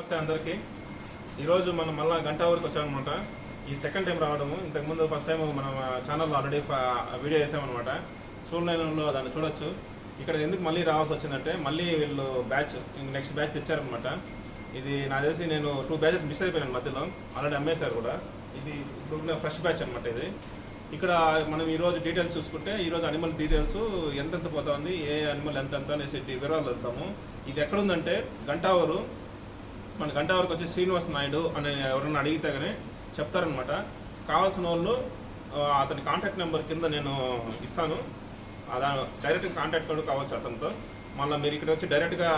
నమస్తే అందరికీ. ఈరోజు మనం మళ్ళీ గంట వరకు వచ్చామన్నమాట. ఈ సెకండ్ టైం రావడము. ఇంతకుముందు ఫస్ట్ టైం మనం ఛానల్లో ఆల్రెడీ వీడియో చేసామన్నమాట. చూడలేనులో దాన్ని చూడొచ్చు. ఇక్కడ ఎందుకు మళ్ళీ రావాల్సి వచ్చిందంటే మళ్ళీ వీళ్ళు బ్యాచ్ నెక్స్ట్ బ్యాచ్ తెచ్చారనమాట. ఇది నాకు తెలిసి నేను 2 బ్యాచెస్ మిస్ అయిపోయాను మధ్యలో. ఆల్రెడీ అమ్మేశారు కూడా. ఇది ఫ్రెష్ బ్యాచ్ అనమాట. ఇది ఇక్కడ మనం ఈరోజు డీటెయిల్స్ చూసుకుంటే ఈరోజు అనిమల్ డీటెయిల్స్ ఎంతెంత పోతుంది, ఏ అనిమల్ ఎంత అనేసి వివరాలు వెళ్తాము. ఇది ఎక్కడుందంటే గంటావరు. మన గంటావరకు వచ్చి శ్రీనివాస్ నాయుడు అనే ఎవరన్నా అడిగితే కానీ చెప్తారనమాట. కావాల్సిన వాళ్ళు అతని కాంటాక్ట్ నెంబర్ కింద నేను ఇస్తాను. డైరెక్ట్గా కాంటాక్ట్ కూడా కావచ్చు అతనితో. మళ్ళీ మీరు ఇక్కడ వచ్చి డైరెక్ట్గా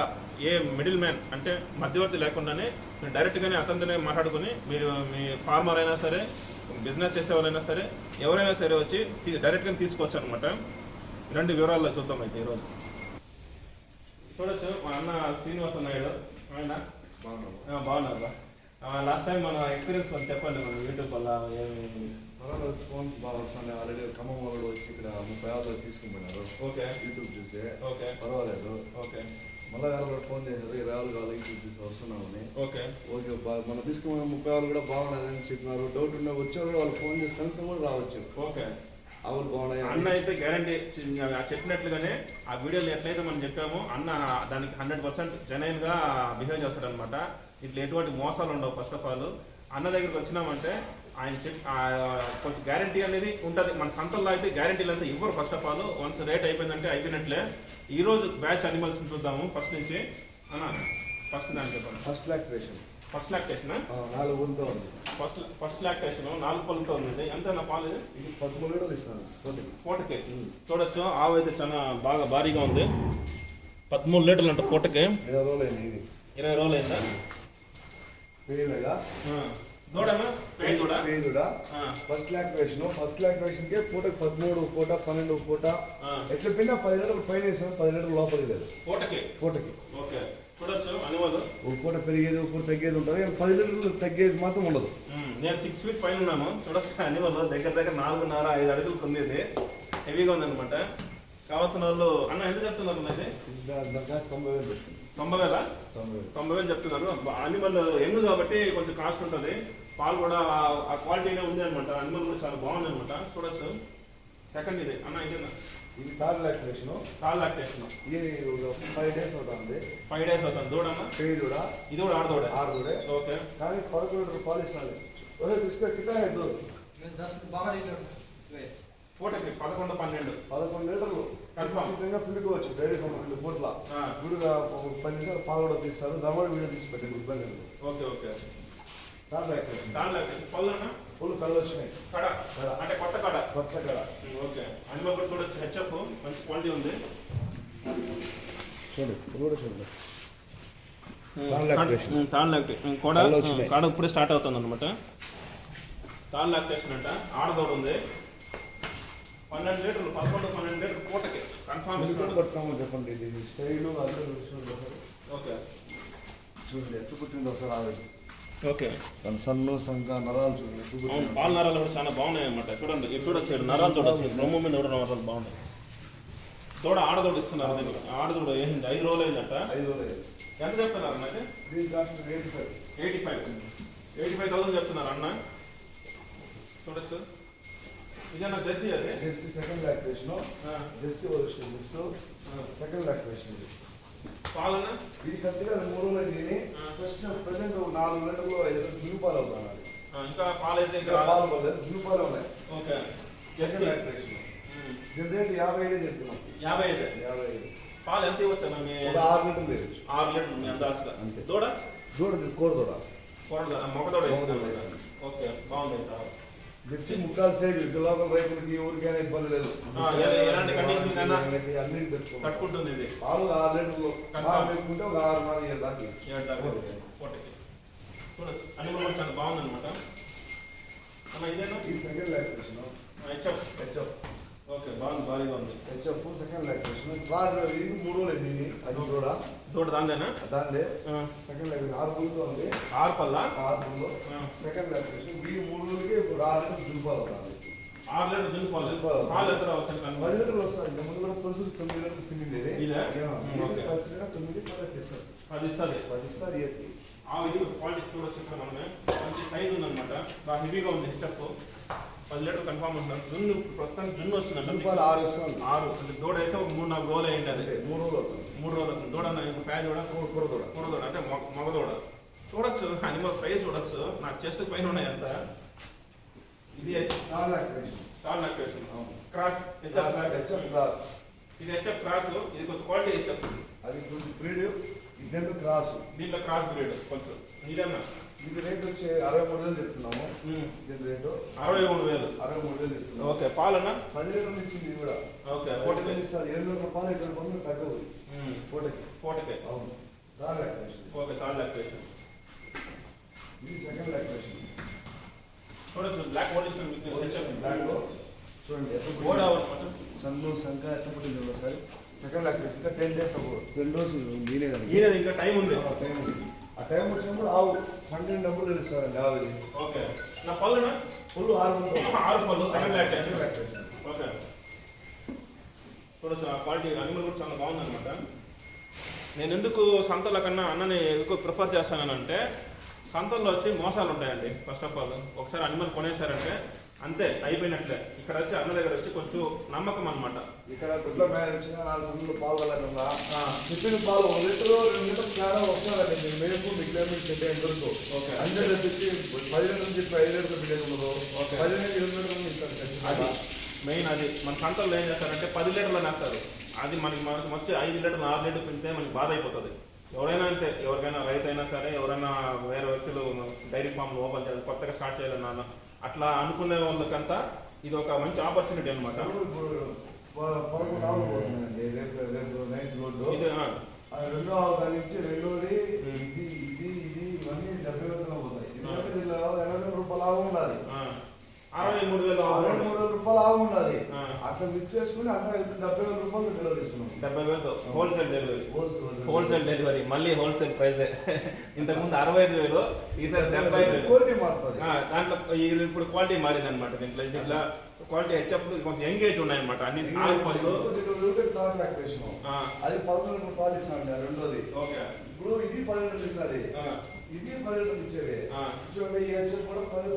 ఏ మిడిల్ మ్యాన్ అంటే మధ్యవర్తి లేకుండానే మీరు డైరెక్ట్గానే అతనితోనే మాట్లాడుకుని మీరు మీ ఫార్మర్ అయినా సరే, బిజినెస్ చేసేవాళ్ళైనా సరే, ఎవరైనా సరే వచ్చి డైరెక్ట్గా తీసుకోవచ్చు అనమాట. ఇలాంటి వివరాల్లో చూద్దాం అయితే ఈరోజు. చూడొచ్చు మా అన్న శ్రీనివాస నాయుడు. ఆయన బాగున్నారు. లాస్ట్ టైం మన ఎక్స్పీరియన్స్ కొంచెం చెప్పండి. మన యూట్యూబ్ వల్ల ఫోన్స్ బాగా వస్తున్నాయి. ఆల్రెడీ ఖమ్మం వాళ్ళు వచ్చి ఇక్కడ 36 తీసుకున్నారు. ఓకే, యూట్యూబ్ చూసి ఓకే, పర్వాలేదు. ఓకే, మళ్ళీ ఎవరు ఫోన్ చేశారు, 20 కావాలి యూట్యూబ్ చూసి వస్తున్నామని. ఓకే, ఓకే మనం తీసుకున్న 36 కూడా బాగున్నాయని చెప్పినారు. డౌట్ ఉన్న వచ్చేవారు వాళ్ళు ఫోన్ చేసి కనుక కూడా రావచ్చు. ఓకే. అవును బాగున్నాయి అన్న అయితే గ్యారంటీ చెప్పినట్లుగానే ఆ వీడియోలు ఎట్లయితే మనం చెప్పామో అన్న దానికి 100% జెన్యున్గా బిహేవ్ చేస్తాడనమాట. ఇట్లా ఎటువంటి మోసాలు ఉండవు. ఫస్ట్ ఆఫ్ ఆల్ అన్న దగ్గరికి వచ్చినామంటే ఆయన కొంచెం గ్యారంటీ అనేది ఉంటుంది. మన సంతల్లో అయితే గ్యారంటీలు అయితే ఇవ్వరు. First of all once rate అయిపోయిందంటే అయిపోయినట్లే. ఈరోజు బ్యాచ్ అనిమల్స్ చూద్దాము ఫస్ట్ నుంచి. అన్న ఫస్ట్ దాన్ని చెప్పండి. ఫస్ట్ లాక్టేషన్ 4 ఊళ్ళతో ఉంది. ఫస్ట్ లాక్టేషన్ 4 పళ్ళతో ఉంది. ఎంత నా పాలు? ఇది 13 లీటర్లు ఇస్తాను పూటకి. చూడొచ్చు ఆవు అయితే చాలా బాగా భారీగా ఉంది. 13 లీటర్లు అంట పూటకి. 20 రోజులు అయింది. ఇది 20 రోజులు అయిందా? ఫస్ట్ లాక్టేషన్ కి పూటకి 13 పూట 12 పూట ఎట్లా పిన్నా 10 లీటర్లు పైన వేసాను. 10 లీటర్లు లోపలికి లేదు పూటకి. ఓకే. చూడొచ్చు అనిమల్ ఒక పూట పెరిగేది ఒక పూట తగ్గేది ఉంటుంది. 10 లీటర్లు తగ్గేది మాత్రం ఉండదు. నేను 6 ఫీట్ పైన ఉన్నాను. చూడొచ్చు అనిమల్ దగ్గర 4.5 అడుగులకు ఉంది. ఇది హెవీగా ఉందన్నమాట. కావాల్సిన వాళ్ళు అన్న ఎంత చెప్తున్నారు? అయితే 90,000 90,000 చెప్తున్నారు. అనిమల్ ఎంగు కాబట్టి కొంచెం కాస్ట్ ఉంటుంది. పాలు కూడా ఆ క్వాలిటీనే ఉంది అనమాట. అనిమల్ కూడా చాలా బాగుంది అనమాట. చూడొచ్చు. సెకండ్ ఇది అన్న ఇదేనా? ఇది థర్డ్ లాక్టేషన్. ఇది 5 డేస్ అవుతుంది. 5 డేస్ అవుతుంది. దూడమ్మా పేరు కూడా ఇది కూడా ఆడదూడే. ఓకే. కానీ 11 లీటర్ పాలు ఇస్తాను. పూటకి 11-12 లీటర్లు ఖచ్చితంగా పిండుకోవచ్చు. డైరీ 2 పూట్ల గుడిగా 10 నిమిషాలు పాలు కూడా తీస్తారు. దమడి వీడియో తీసి పెట్టండి ఇబ్బంది. ఓకే. థర్డ్ లాక్టేషన్ పళ్ళు కళ్ళు వచ్చినాయి. కడ అంటే కొత్త కడ. ఓకే. అనిమల్ కూడా చూడొచ్చు. హెచ్ఎఫ్ మంచి క్వాలిటీ ఉంది. చూడండి కాడ ఇప్పుడే స్టార్ట్ అవుతుంది అనమాట. థర్డ్ లాక్టేషన్ అంట. ఆడదోడు ఉంది. 12 లీటర్లు 11-12 లీటర్లు పూటకి కన్ఫర్మ్ చెప్పండి. ఇది స్టైల్ ఓకే. చూడండి ఎట్లా పుట్టింది ఒకసారి ఆగండి. ఓకే. దాని సన్ను సంక నరాలు చూడండి. పాల నరాలు కూడా చాలా బాగున్నాయి అన్నమాట. చూడండి చూడొచ్చు. నరాలు చూడొచ్చు. రొమ్ము మీద కూడా నరాలు బాగున్నాయి. తోడ ఆడదోడు ఇస్తున్నారు. దీనికి ఆడదోడు ఏంటి 5 రోజులు అయిందట. 5 రోజులు ఎంత చెప్తున్నారు అన్న? దీని కాస్ట్ 85,000 చెప్తున్నారు అన్న. చూడొచ్చు. ఇదేనా జెర్సీ? అదే Jersey second lactation. Jersey second lactation. పాలన ఇది కరెక్ట్గా 3 రోజులు అయింది. ప్రజెంట్ 4 లీటర్లు 5 లీటర్లు జున్ను పాలు అవుతున్నాయి. ఇంకా పాలు అయితే పాలు పడలేదు. జున్ను పాలు ఉన్నాయి. ఓకే. Second lactation. దీని రేట్ 55 చెప్తున్నాం. 55 పాలు ఎంత ఇవ్వచ్చు అన్న? 6 లీటర్లు వేయచ్చు. 6 లీటర్లు మీ అందాజుగా. అంతే. దూడ కోడదూడ మొగదూడ. ఓకే, బాగుంది. జెర్సీ ముక్కాలు సైజు. లోకల్ రైతులకి ఎవరికైనా ఇబ్బంది లేదు. ఎలాంటి కండిషన్ అన్ని కట్టుకుంటుంది. ఇది పాలు 6 లీటర్లు పెట్టుకుంటే ఒక 6-7 దాకా. చూడొచ్చు. అనిమల్ కూడా చాలా బాగుంది అనమాట. అన్న ఇదేనా? ఈ సెకండ్ లాక్టేషన్. హెచ్ఎఫ్. ఓకే, బాగుంది. భారీగా ఉంది. HF second lactation. ఇది 3 రోజులు అయింది. అది దూడ దాందేనా? దాందే. సెకండ్ లాక్టేషన్ 6 పళ్ళతో ఉంది. 6 పళ్ళ 6 పళ్ళు. Second lactation. ఈ 3 రోజులకి 6 లీటర్లు జున్నుపాలు అవుతుంది. 6 లీటర్లు జున్నుపాలు. పాలు ఎంత రావచ్చు? 10 లీటర్లు వస్తాయి. ముందు కూడా పులుసు 9 లీటర్లు పిండింది. 9 9 10 ఇస్తారు. 10 ఇస్తుంది. 10 ఇస్తారు. ఇది క్వాలిటీ చూడొచ్చు ఇక్కడ మనమే మంచి సైజ్ ఉందన్నమాట, బాగా హెవీగా ఉంది. హెచ్ఎఫ్ 10 లీటర్ కన్ఫామ్ ఉంటుంది. జున్ను ప్రస్తుతానికి జున్ను వస్తుందంట 6 దూడ వేస్తే ఒక 3-4 రోజులు అయింది. అది 3 రోజులు అవుతుంది. దూడ ప్యాజ్ కూడా కూరదూడ అంటే మగదూడ. చూడొచ్చు అనిమల్ సైజ్ చూడొచ్చు. నా చెస్ట్ పైన ఉన్నాయి అంత. ఇది స్టాల్ లాక్టేషన్ క్రాస్ క్రాస్. ఇది హెచ్ఎఫ్ క్రాస్. ఇది కొంచెం క్వాలిటీ హెచ్ఎఫ్. అది కొంచెం బ్రీడ్. ఇదేంటో క్రాస్. దీంట్లో క్రాస్ బ్రీడ్ కొంచెం. ఇదన్నా ఇది రేట్ వచ్చి 63,000 చెప్తున్నాము. దీని రేటు 63,000 చెప్తున్నాము. ఓకే. పాలన్నా 10 లీటర్లు ఇచ్చింది ఇది కూడా. ఓకే. 40 ఇస్తారు. 7 లీటర్ల పాలు ఇక్కడ కొంచెం తగ్గవు. కోటకే. అవును. Third lactation. Okay. Third lactation. ఇది సెకండ్ లాక్టేషన్. చూడొచ్చు బ్లాక్ ఓడిషన్ హెచ్ఎఫ్ బ్లాక్ చూడండి. గోడ అనమాట. సన్ను సంఖ ఎట్లా పడింది ఒకసారి. సెకండ్ లాక్టేషన్ ఇంకా 10 days అవ్వదు. 10 రోజులు వీలేదండి. ఈయనది ఇంకా టైం ఉంది. టైం ఉంది. ఆ టైం వచ్చినప్పుడు ఆవు సంఖ్య డబ్బులు తెలుస్తారండి ఆవుది. ఓకే. నా పళ్ళునా ఫుల్ 6 పళ్ళు సెకండ్ లాక్టేషన్. ఓకే. చూడొచ్చు ఆ క్వాలిటీ అనిమల్ కూడా చాలా బాగుందన్నమాట. నేను ఎందుకు సంతల కన్నా అన్నని ఎందుకు ప్రిఫర్ చేస్తానంటే సంతల్లో వచ్చి మోసాలు ఉంటాయండి. ఫస్ట్ ఆఫ్ ఆల్ ఒకసారి అనిమల్ కొనేసారంటే అంతే అయిపోయినట్లే. ఇక్కడ వచ్చి అన్న దగ్గర వచ్చి కొంచెం నమ్మకం అనమాట. ఇక్కడ గుడ్ల మేర వచ్చిన 4 సందులు పాలు కలగకుండా చెప్పిన పాలు 1 లీటరు 2 లీటర్లు తేడా వస్తుందండి. మీకు మేపు మీకు చెట్టు ఎంతవరకు అందరూ తెచ్చి 10 లీటర్లు చెప్పి 5 లీటర్లు పెట్టేయకూడదు. 10 నుంచి 20 లీటర్లు ఇస్తారు. అది మెయిన్. అది మన సంతల్లో ఏం చేస్తారంటే 10 లీటర్లు వేస్తారు. అది మనకి వచ్చి 5 లీటర్లు 6 లీటర్లు పెడితే మనకి బాధ అయిపోతుంది. ఎవరైనా అంతే. ఎవరికైనా రైతు అయినా సరే, ఎవరైనా వేరే వ్యక్తులు డైరీ ఫామ్లు ఓపెన్ చేయాలి, కొత్తగా స్టార్ట్ చేయాలి నాన్న అట్లా అనుకునే వాళ్ళకంతా ఇది ఒక మంచి ఆపర్చునిటీ అనమాట. ఇది రెండో అవతారం నుంచి రెండోది ఇది ఇవన్నీ 70,000 పోతాయి. 80,000 రూపాయలు ఆగు ఉండాలి. 63,000 రూపాయలు ఆగు ఉండాలి. అట్లా మిక్స్ చేసుకుని అంతా 70,000 రూపాయలు డెలివరీ తీసుకున్నాం. 70,000 హోల్సేల్ డెలివరీ. మళ్ళీ హోల్సేల్ ప్రైజే. ఇంతకుముందు 65,000, ఈసారి 70,000. క్వాలిటీ మారుతుంది. దాంట్లో ఇప్పుడు క్వాలిటీ మారింది అనమాట. దీంట్లో క్వాలిటీ హెచ్ఎఫ్ కొంచెం ఎంగేజ్ ఉన్నాయన్నమాట. అన్ని 4 పళ్ళు. అది 11 రూపాయలు ఇస్తాను రెండోది. ఓకే. ఇప్పుడు ఇది 10 లీటర్లు ఇస్తుంది. ఇది 10 లీటర్లు ఇచ్చేది. ఈ హెచ్ఎఫ్ కూడా 11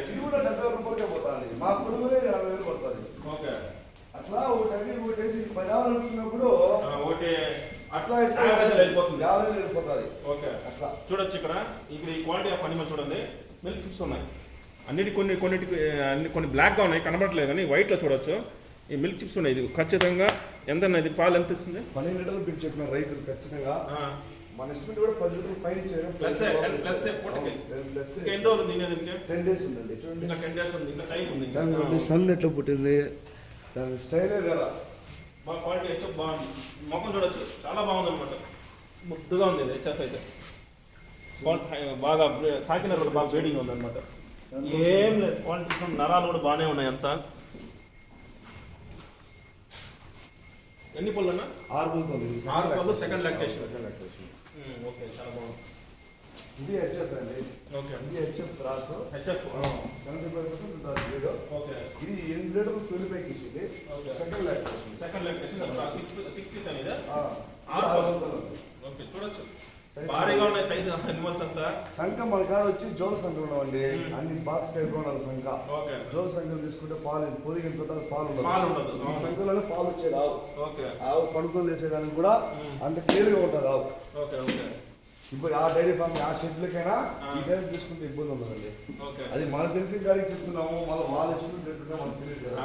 ఇది కూడా 70,000 రూపాయలకే పోతుంది. మా కుటుంబమే 50,000 పడుతుంది. ఓకే. అట్లా ఒకటేసి 10,000 అనుకున్నప్పుడు ఒకటి అట్లా 50,000 వెళ్ళిపోతుంది. 50,000 వెళ్ళిపోతుంది. ఓకే. అట్లా చూడొచ్చు ఇక్కడ ఈ క్వాలిటీ ఆఫ్ అనిమల్ చూడండి. మిల్క్ చిప్స్ ఉన్నాయి. కొన్ని బ్లాక్గా ఉన్నాయి కనబడట్లేదు, కానీ వైట్లో చూడొచ్చు ఈ మిల్క్ చిప్స్ ఉన్నాయి. ఇది ఖచ్చితంగా ఎంత ఇది పాలు ఎంత ఇస్తుంది? 12 లీటర్లు పిలిచి చెప్పిన రైతులు ఖచ్చితంగా మన ఇస్టూడెంట్ కూడా 10 లీటర్లు పైన ఇచ్చారు. ప్లస్ ఎన్ని రోజులు తినేది? 10 days ఉందండి. ఇంకా 10 days ఉంది. ఇంకా టైం ఉంది. సన్ ఎట్లా పుట్టింది, దాని స్టైలే వేరే. బాగా క్వాలిటీ హెచ్ఎఫ్ బాగుంది. మొఖం చూడొచ్చు చాలా బాగుంది అనమాట. ముద్దుగా ఉంది ఇది హెచ్ఎఫ్ అయితే. బాగా సాకిన కూడా బాగా బ్రీడింగ్ ఉంది అనమాట. ఏం లేదు క్వాలిటీ. నరాలు కూడా బాగానే ఉన్నాయి అంతా. ఎన్ని పళ్ళు అన్నా? 6 పళ్ళు సెకండ్ లాక్టేషన్. ఓకే. చాలా బాగుంది. ఇది హెచ్ఎఫ్ అండి. ఓకే. ఇది హెచ్ఎఫ్ క్రాస్. హెచ్ఎఫ్ 75% ఉంటుంది వీడియో. ఓకే. ఇది 8 లీటర్లు 25 ఇచ్చింది. సెకండ్ లాక్టేషన్ 60 అనేది 6. ఓకే. చూడొచ్చు భారీగా ఉన్నాయి సైజ్ అనిమల్స్ అంతా. సంఖ మన కాడ వచ్చి జోల సంఖ ఉన్నామండి. అన్ని బాక్స్ టైప్ ఉండాలి సంఖ. ఓకే. జోల సంఖలు తీసుకుంటే పాలు పొదిగిన తర్వాత పాలు ఉండదు. ఈ సంఖలోనే పాలు వచ్చేది ఆవు. ఓకే. ఆవు పడుకొని వేసేదానికి కూడా అంత క్లియర్గా ఉంటుంది ఆవు. ఓకే. ఓకే. ఇప్పుడు ఆ డైరీ ఫామ్ ఆ షెడ్లకైనా ఈ టైం తీసుకుంటే ఇబ్బంది ఉండదండి. అది మనకు తెలిసిన గారికి చెప్తున్నాము. మళ్ళీ వాళ్ళు చెప్తుంటే మనకు తెలియదు కదా.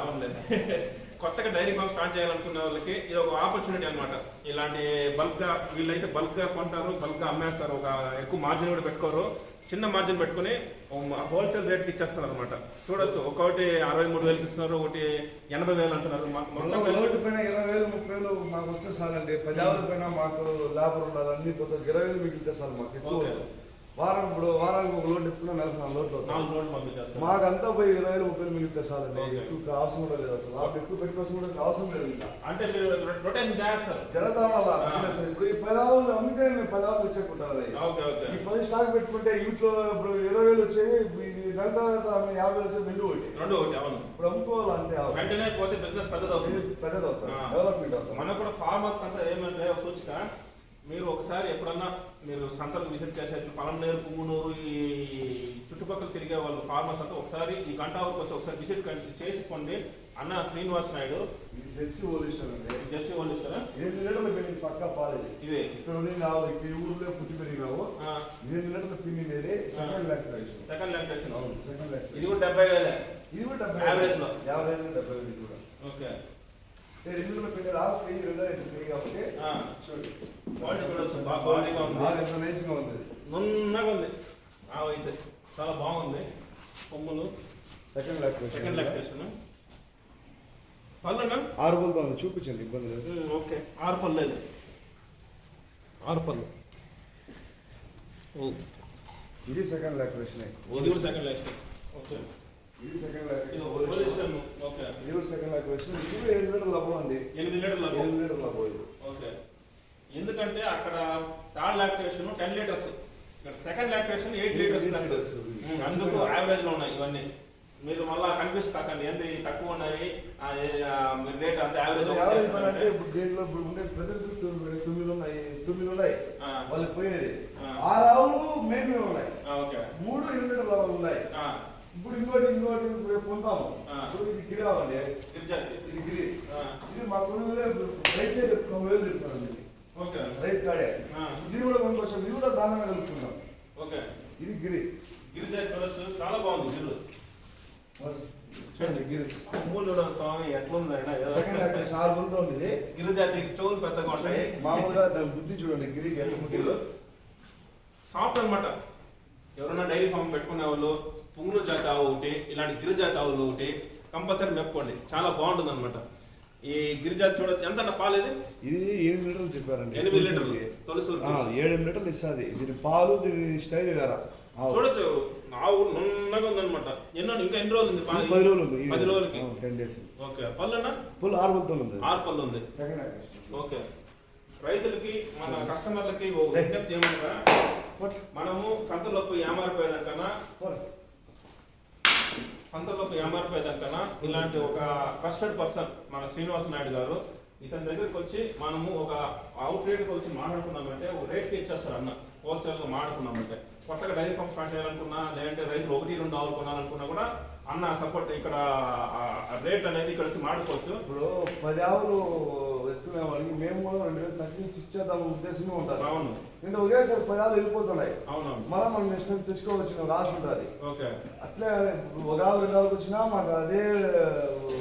కొత్తగా డైరీ ఫామ్ స్టార్ట్ చేయాలనుకునే వాళ్ళకి ఇది ఒక ఆపర్చునిటీ అనమాట. ఇలాంటి బల్క్గా వీళ్ళైతే బల్క్గా కొంటారు, బల్క్గా అమ్మేస్తారు. ఒక ఎక్కువ మార్జిన్ కూడా పెట్టుకోరు. చిన్న మార్జిన్ పెట్టుకుని హోల్సేల్ రేట్కి ఇచ్చేస్తున్నారు అనమాట. చూడొచ్చు ఒకటి 63,000 ఇస్తున్నారు, ఒకటి 80,000 అంటున్నారు. ఒకటి పైన 20,000 30,000 మాకు వస్తే చాలండి. 10,000 పైన మాకు లేబర్ ఉండాలి. అన్ని పోతే 20,000 మిగిలితే చాలు మాకు. ఎక్కువ వారానికి ఒక లోడ్ ఎత్తుకున్నా 4 లోడ్లు 4 లోడ్లు పంపించేస్తారు. మాకంతా పోయి 20,000 30,000 మిగిలితే చాలండి. ఎక్కువ అవసరం కూడా లేదు. అసలు ఎక్కువ పెట్టుకోవాల్సిన కూడా అవసరం లేదు. ఇంకా అంటే మీరు రొటేషన్ చేస్తారు జరగడం వల్ల. ఇప్పుడు ఈ 10,000 అమ్మితే నేను 10,000 వచ్చేకుంటాను. ఈ 10 స్టాక్ పెట్టుకుంటే ఇంట్లో ఇప్పుడు 20,000 వచ్చేది. నెల తర్వాత 50,000 వచ్చేది. రెండు ఒకటి. అవును. ఇప్పుడు అమ్ముకోవాలి అంతే. వెంటనే పోతే బిజినెస్ పెద్దదవుతుంది. డెవలప్మెంట్ అవుతుంది. మనకు కూడా ఫార్మర్స్ అంతా ఏమంటే సూచిక మీరు ఒకసారి ఎప్పుడన్నా మీరు సంతలకు విజిట్ చేసే పలంనేరు పుంగునూరు ఈ చుట్టుపక్కల తిరిగే వాళ్ళు ఫార్మర్స్ అంతా ఒకసారి ఈ గంటావరకు వచ్చి ఒకసారి విజిట్ చేసుకోండి. అన్న శ్రీనివాస్ నాయుడు ఇది జెర్సీ ఓలిస్టర్ అండి. జెర్సీ ఓలిస్టర్ 7 లీటర్ల పెరిగి పక్కా పాలు ఇది. ఇదే ఇక్కడ ఈ ఊర్లో పుట్టి పెరిగినావు 7 లీటర్ల పిండి సెకండ్ లాక్టేషన్. Second lactation. అవును, సెకండ్ లాక్టేషన్. ఇది కూడా 70,000. ఇది కూడా 70 యావరేజ్ లో 70 కూడా. ఓకే. 2 లీటర్ల పిండి లాస్ట్ కేజీ 2 లీటర్ల పిండి కాబట్టి చూడండి క్వాలిటీ కూడా బాగా ఉంది. ఎంత నైస్గా ఉంది. నున్నగా ఉంది. అయితే చాలా బాగుంది. కొమ్ములు సెకండ్ లాక్టేషన్. Second lactation. పళ్ళు 6 పళ్ళతో ఉంది, చూపించండి, ఇబ్బంది లేదు. ఓకే. 6 పళ్ళు లేదు, 6 పళ్ళు. ఇది సెకండ్ లాక్టేషన్. ఇది కూడా సెకండ్ లాక్టేషన్. ఓకే. ఇది సెకండ్ ఇది లాక్టేషన్. ఓకే. ఇది కూడా సెకండ్ లాక్టేషన్. ఇది 7 లీటర్ల లభం అండి. 8 లీటర్ల 7 లీటర్ల లభం ఇది. ఓకే. ఎందుకంటే అక్కడ థర్డ్ లాక్టేషన్ 10 లీటర్స్, ఇక్కడ సెకండ్ లాక్టేషన్ 8 లీటర్స్ ప్లస్. అందుకు యావరేజ్ లో ఉన్నాయి ఇవన్నీ. మీరు మళ్ళా కన్ఫ్యూజ్ కాకండి ఏంది తక్కువ ఉన్నాయి మీరు రేట్ అంత యావరేజ్ అంటే ఇప్పుడు దీంట్లో ఇప్పుడు ఉండే ప్రజలకు 9 ఉన్నాయి, 9 ఉన్నాయి వాళ్ళకి పోయేది. 6 ఆవులు మేమే ఉన్నాయి. ఓకే. 3 8 లీటర్ల లభం ఉన్నాయి. ఇప్పుడు ఇంకోటి పొందాము. ఇప్పుడు ఇది గిరి అవ్వండి. ఇది గిరి. ఇది మా కొన్ని రైతు 9,000 చెప్తాను. ఓకే. రైతు కాడే ఇది కూడా కొనుక్కొచ్చాం. ఇది కూడా దానంగా కలుపుకుందాం. ఓకే. ఇది గిరి. గిరి చూడొచ్చు, చాలా బాగుంది. గిరి చూడండి, గిరి కొమ్ములు చూడండి స్వామి ఎట్లుంది. సెకండ్ లాక్టేషన్ 6 పళ్ళతో ఉంది. గిరి జాతికి చెవులు పెద్దగా ఉంటాయి. మామూలుగా దాని బుద్ధి చూడండి. గిరి గిరి సాఫ్ట్ అనమాట. ఎవరైనా డైరీ ఫామ్ పెట్టుకునే వాళ్ళు పుంగులు జాతి ఆవు ఒకటి, ఇలాంటి గిరి జాతి ఆవులు ఒకటి కంపల్సరీ మెప్పుకోండి, చాలా బాగుంటుంది అనమాట. ఈ గిరిజాతి చూడొచ్చు. ఎంత పాలేదు? ఇది 7 లీటర్లు చెప్పారండి. 8 లీటర్లు తొలసూరు. 7 లీటర్లు ఇస్తుంది. దీని పాలు దీని స్టైల్ కదా. చూడొచ్చు, ఆవు నున్నగా ఉందన్నమాట. ఇంకా ఎన్ని రోజులు ఉంది? 10 రోజులు ఉంది. 10 రోజులకి 10 డేస్. ఓకే. పళ్ళన్నా పళ్ళు 6 పళ్ళతో ఉంది. 6 పళ్ళు ఉంది. ఓకే. రైతులకి మన కస్టమర్లకి విజ్ఞప్తి ఏమంటారా, మనము సంతలోకి ఏమారిపోయేదానికన్నా ఇలాంటి ఒక ట్రస్టెడ్ పర్సన్ మన శ్రీనివాస్ నాయుడు గారు, ఇతని దగ్గరికి వచ్చి మనము ఒక అవుట్ రేట్కి వచ్చి మాట్లాడుకున్నామంటే ఒక రేట్కి ఇచ్చేస్తారు అన్న. హోల్సేల్గా మాట్లాడుకున్నామంటే కొత్తగా డైరీ ఫామ్ స్టార్ట్ చేయాలనుకున్నా, లేదంటే రైతులు 1-2 ఆవులు కొనాలనుకున్నా కూడా అన్న సపోర్ట్ ఇక్కడ రేట్ అనేది ఇక్కడ వచ్చి మాడుకోవచ్చు. ఇప్పుడు 10 ఆవులు ఎత్తుకునే వాళ్ళకి మేము కూడా 2,000 తగ్గించి ఇచ్చేద్దాం ఉద్దేశంగా ఉంటారు. అవును. అంటే ఒకేసారి 10 ఆవులు వెళ్ళిపోతున్నాయి. అవునవును. మనం ఇష్టం తెచ్చుకోవచ్చు, రాసి ఉంటుంది. ఓకే. అట్లే ఒక ఆవు 2 ఆవులకు వచ్చినా మాకు అదే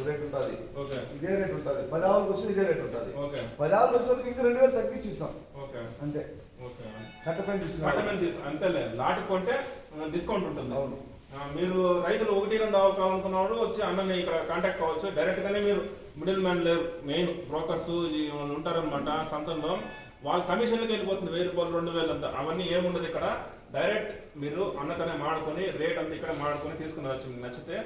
రేట్ ఉంటుంది. ఓకే. ఇదే రేట్ ఉంటుంది. 10 ఆవులకు వచ్చిన ఇదే రేట్ ఉంటుంది. ఓకే. 10 ఆవులకు వచ్చిన ఇంకా 2,000 తగ్గించి ఇస్తాం. ఓకే. అంతే. ఓకే. కట్టపైన తీసుకున్నాం అంతేలే, లాట్ కొంటే డిస్కౌంట్ ఉంటుంది. అవును. మీరు రైతులు 1-2 ఆవులు కావాలనుకున్నవాడు వచ్చి అన్నని ఇక్కడ కాంటాక్ట్ అవ్వచ్చు. డైరెక్ట్ గానే మీరు మిడిల్ మ్యాన్ లేరు, మెయిన్ బ్రోకర్స్ ఉంటారనమాట సంతంలో. వాళ్ళ కమిషన్లకి వెళ్ళిపోతుంది 1,000 రూపాయలు 2,000 అంతా. అవన్నీ ఏముండదు ఇక్కడ. డైరెక్ట్ మీరు అన్నతోనే మాడుకొని రేట్ అంతా ఇక్కడ మాడుకొని తీసుకుని రావచ్చు. మీకు నచ్చితే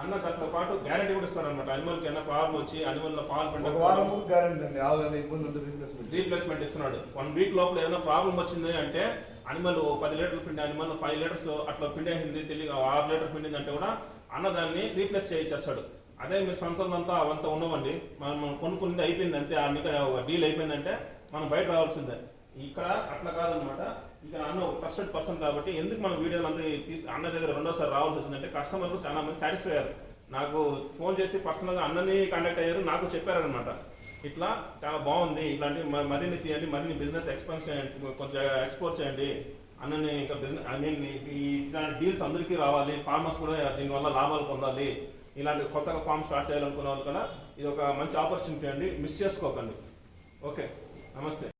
అన్న దాంతో పాటు గ్యారెంటీ కూడా ఇస్తారు అనమాట. అనిమల్కి ఏమైనా ప్రాబ్లం వచ్చి అనిమల్ పాలు రీప్లేస్మెంట్ ఇస్తున్నాడు. 1 వీక్ లోపల ఏమైనా ప్రాబ్లం వచ్చింది అంటే అనిమల్ 10 లీటర్లు పిండి అనిమల్ 5 లీటర్స్ అట్లా పిండి అయింది తెలియదు 6 లీటర్ పిండింది అంటే కూడా అన్న దాన్ని రీప్లేస్ చేయించేస్తాడు. అదే మీరు సంతలంతా అవంతా ఉండవండి. మనం కొనుక్కుంది అయిపోయింది అంతే, డీల్ అయిపోయిందంటే మనం బయట రావాల్సిందే. ఇక్కడ అట్లా కాదనమాట. ఇక్కడ అన్న ఒక ట్రస్టెడ్ పర్సన్ కాబట్టి ఎందుకు మనం వీడియోలు అంతా తీసి అన్న దగ్గర 2వ సారి రావాల్సి వచ్చిందంటే కస్టమర్లు చాలా మంది సాటిస్ఫై అయ్యారు. నాకు ఫోన్ చేసి పర్సనల్గా అన్నని కాంటాక్ట్ అయ్యారు, నాకు చెప్పారనమాట. ఇట్లా చాలా బాగుంది, ఇట్లాంటి మరిన్ని తీయండి, మరిన్ని బిజినెస్ ఎక్స్పాన్స్ చేయండి, కొంచెం ఎక్స్పోర్ట్ చేయండి అన్నని. ఇంకా బిజినెస్ ఇట్లాంటి డీల్స్ అందరికీ రావాలి, ఫార్మర్స్ కూడా దీనివల్ల లాభాలు పొందాలి. ఇలాంటి కొత్తగా ఫార్మ్ స్టార్ట్ చేయాలనుకున్న వాళ్ళు కూడా ఇది ఒక మంచి ఆపర్చునిటీ అండి, మిస్ చేసుకోకండి. ఓకే, నమస్తే.